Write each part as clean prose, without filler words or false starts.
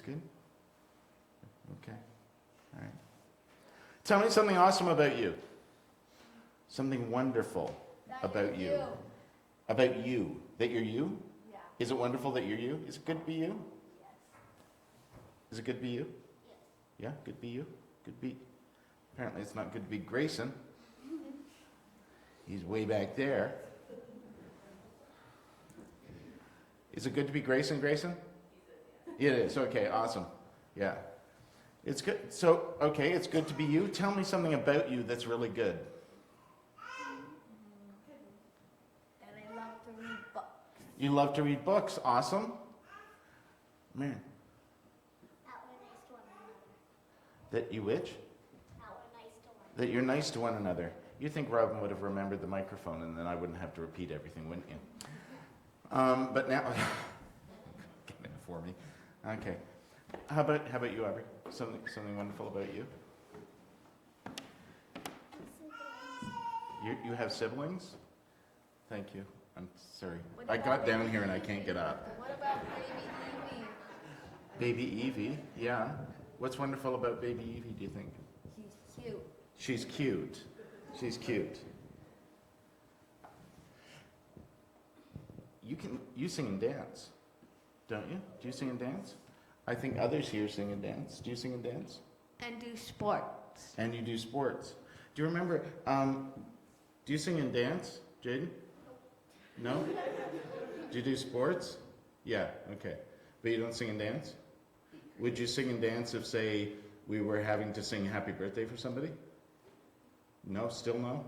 good? Okay. All right. Tell me something awesome about you. Something wonderful about you. About you. That you're you? Yeah. Is it wonderful that you're you? Is it good to be you? Yes. Is it good to be you? Yes. Yeah, good to be you. Good to be. Apparently it's not good to be Grayson. He's way back there. Is it good to be Grayson, Grayson? It is. Okay, awesome. Yeah. It's good. So, okay, it's good to be you. Tell me something about you that's really good. And I love to read books. You love to read books. Awesome. Man, That we're nice to one another. that you which? That we're nice to one That you're nice to one another. You think Robin would have remembered the microphone and then I wouldn't have to repeat everything, wouldn't you? But now, get it for me. Okay. How about you, Aubrey? Something wonderful about you? You have siblings? Thank you. I'm sorry. What I about got down baby here and I Evie? can't get up. What about baby Evie? Baby Evie, yeah. What's wonderful about baby Evie, do you think? She's cute. She's cute. She's cute. You sing and dance, don't you? Do you sing and dance? I think others here sing and dance. Do you sing and dance? And do sports. And you do sports. Do you remember, do you sing and dance, Jaden? No? Do you do sports? Yeah, okay. But you don't sing and dance? Would you sing and dance if, say, we were having to sing happy birthday for somebody? No? Still no?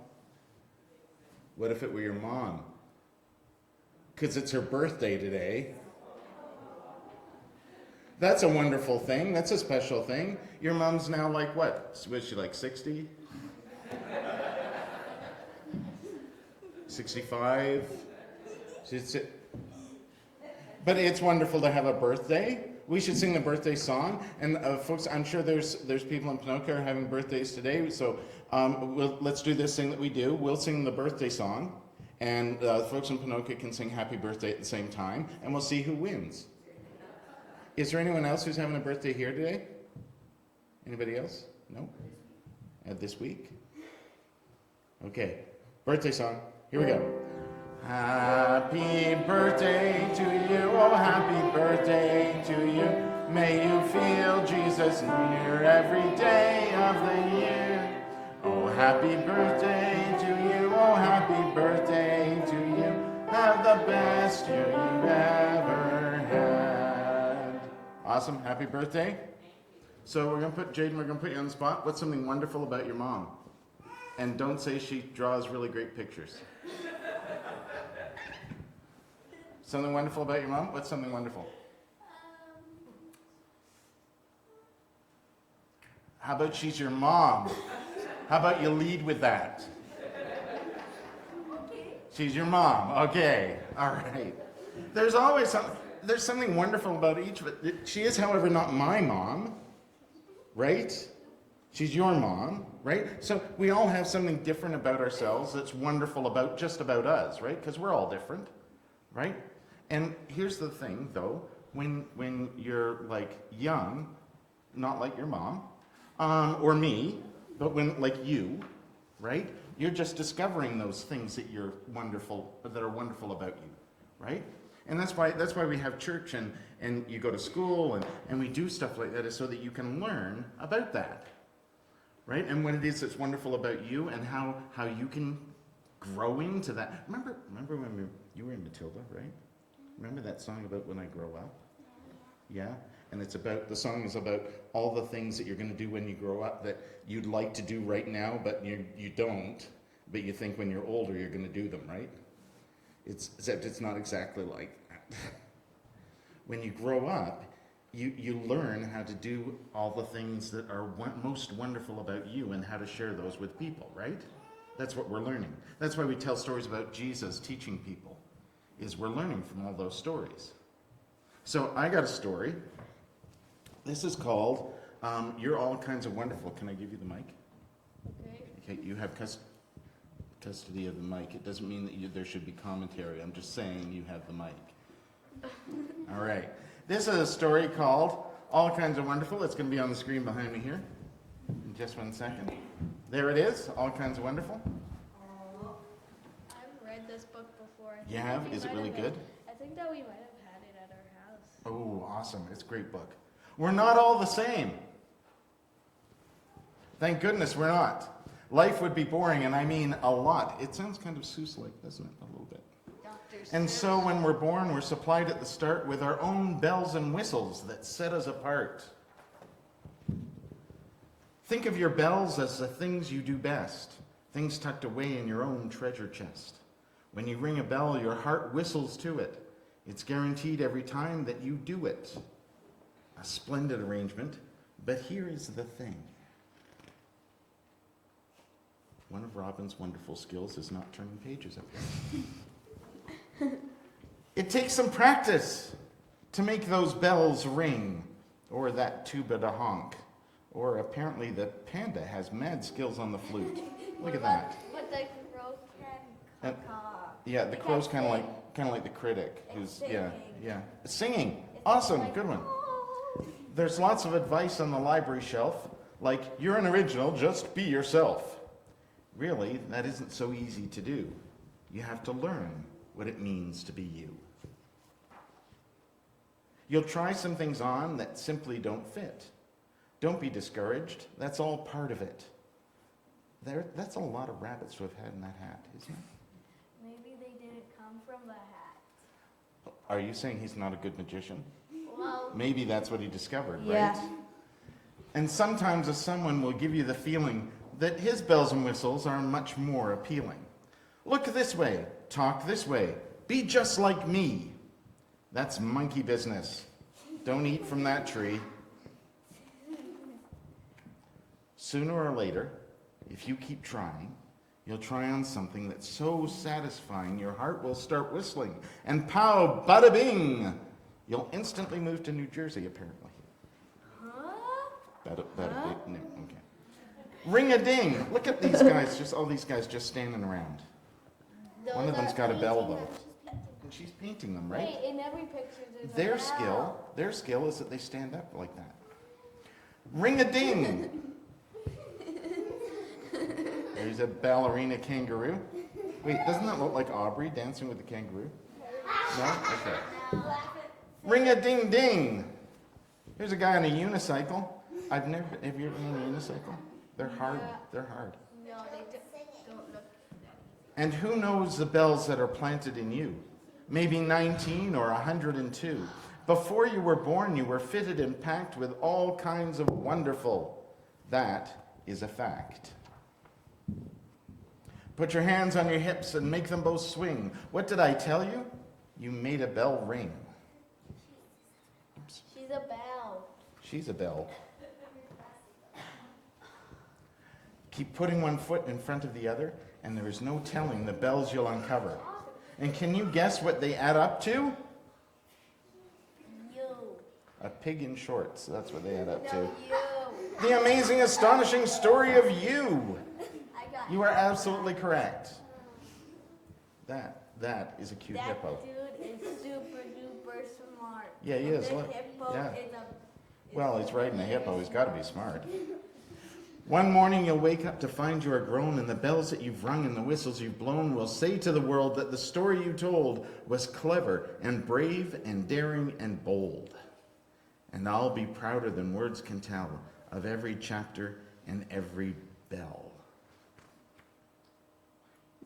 What if it were your mom? Because it's her birthday today. That's a wonderful thing. That's a special thing. Your mom's now like what? Was she like 60? 65? But it's wonderful to have a birthday. We should sing the birthday song. And folks, I'm sure there's people in Ponoka are having birthdays today. So let's do this thing that we do. We'll sing the birthday song. And folks in Ponoka can sing happy birthday at the same time. And we'll see who wins. Is there anyone else who's having a birthday here today? Anybody else? No? This week? Okay. Birthday song. Here we go. Happy birthday to you, oh happy birthday to you. May you feel Jesus near every day of the year. Oh happy birthday to you, oh happy birthday to you. Have the best year you've ever had. Awesome, happy birthday. So we're going to put, Jaden, we're going to put you on the spot. What's something wonderful about your mom? And don't say she draws really great pictures. Something wonderful about your mom? What's something wonderful? How about she's your mom? How about you lead with that? Okay. She's your mom. Okay. All right. There's always there's something wonderful about each of it. She is, however, not my mom, right? She's your mom, right? So we all have something different about ourselves that's wonderful about just about us, right? Because we're all different, right? And here's the thing, though, when you're like young, not like your mom, or me, but when like you, right? You're just discovering those things that are wonderful about you, right? And that's why we have church and you go to school and we do stuff like that is so that you can learn about that, right? And what it is that's wonderful about you and how you can grow into that. Remember when you were in Matilda, right? Remember that song about when I grow up? Yeah? And the song is about all the things that you're going to do when you grow up that you'd like to do right now, but you don't, but you think when you're older you're going to do them, right? Except it's not exactly like that. When you grow up, you learn how to do all the things that are most wonderful about you and how to share those with people, right? That's what we're learning. That's why we tell stories about Jesus teaching people, is we're learning from all those stories. So I got a story. This is called You're All Kinds of Wonderful. Can I give you the mic? Okay, you have custody of the mic. It doesn't mean that there should be commentary. I'm just saying you have the mic. All right. This is a story called All Kinds of Wonderful. It's going to be on the screen behind me here in just 1 second. There it is, All Kinds of Wonderful. I've read this book before. You have? Is it really good? I think that we might have had it at our house. Oh, awesome. It's a great book. We're not all the same. Thank goodness we're not. Life would be boring, and I mean a lot. It sounds kind of Seuss-like, doesn't it? A little bit. And so when we're born, we're supplied at the start with our own bells and whistles that set us apart. Think of your bells as the things you do best, things tucked away in your own treasure chest. When you ring a bell, your heart whistles to it. It's guaranteed every time that you do it. A splendid arrangement, but here is the thing. One of Robin's wonderful skills is not turning pages up here. It takes some practice to make those bells ring, or that tuba to honk, or apparently the panda has mad skills on the flute. Look at that. But the crow can caw. Yeah, the crow's kind of like the critic, who's singing. Awesome, good one. There's lots of advice on the library shelf, like you're an original, just be yourself. Really, that isn't so easy to do. You have to learn what it means to be you. You'll try some things on that simply don't fit. Don't be discouraged. That's all part of it. That's a lot of rabbits to have had in that hat, isn't it? Maybe they didn't come from the hat. Are you saying he's not a good magician? Well, Maybe that's what he discovered, yeah. right? And sometimes someone will give you the feeling that his bells and whistles are much more appealing. Look this way, talk this way, be just like me. That's monkey business. Don't eat from that tree. Sooner or later, if you keep trying, you'll try on something that's so satisfying your heart will start whistling. And pow, bada bing! You'll instantly move to New Jersey, apparently. Huh? Bada bing, no, okay. Ring a ding! Look at these guys, all these guys just standing around. One of them's got a bell though. And she's painting them, right? Wait, in every picture there's a bell. Their skill is that they stand up like that. Ring a ding! There's a ballerina kangaroo. Wait, doesn't that look like Aubrey dancing with the kangaroo? No? Okay. Ring a ding ding! Here's a guy on a unicycle. Have you ever been on a unicycle? They're hard. They're hard. No, they don't look. And who knows the bells that are planted in you? Maybe 19 or 102. Before you were born, you were fitted and packed with all kinds of wonderful. That is a fact. Put your hands on your hips and make them both swing. What did I tell you? You made a bell ring. Oops. She's a bell. She's a bell. Keep putting one foot in front of the other, and there is no telling the bells you'll uncover. And can you guess what they add up to? You. A pig in shorts. That's what they add up to. No, you. The amazing, astonishing story of you. I got You are absolutely correct. That is a cute that hippo. dude is super duper smart. Yeah, he is. The Look. hippo Yeah. is a. Well, he's riding a hippo. He's got to be smart. One morning you'll wake up to find you are grown, and the bells that you've rung and the whistles you've blown will say to the world that the story you told was clever and brave and daring and bold. And I'll be prouder than words can tell of every chapter and every bell.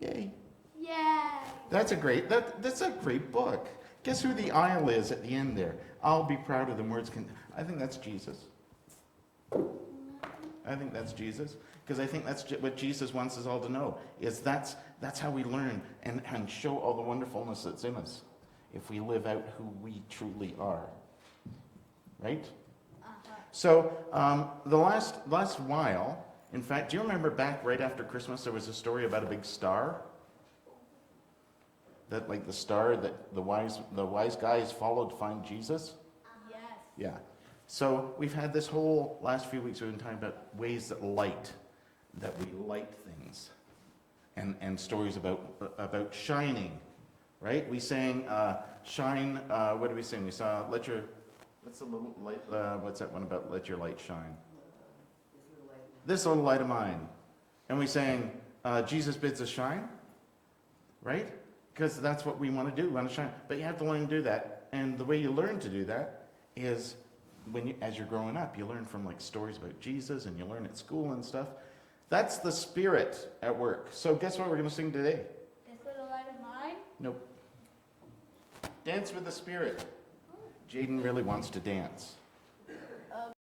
Yay. Yeah. That's a great book. Guess who the Isle is at the end there? I'll be prouder than words can. I think that's Jesus. I think that's Jesus, because I think that's what Jesus wants us all to know, is that's how we learn and show all the wonderfulness that's in us, if we live out who we truly are. Right? So the last while, in fact, do you remember back right after Christmas there was a story about a big star? That like the star that the wise guys followed to find Jesus? Yes. Yeah. So we've had this whole last few weeks, we've been talking about ways that we light things, and stories about shining, right? We sang shine. What did we sing? We saw let your What's the little light? What's that one about? Let your light shine. This little light of mine, and we sang, Jesus bids us shine, right? Because that's what we want to do. We want to shine, but you have to learn to do that. And the way you learn to do that is as you're growing up, you learn from like stories about Jesus, and you learn at school and stuff. That's the Spirit at work. So guess what we're going to sing today? This little light of mine. Nope. Dance with the Spirit. Jaden really wants to dance.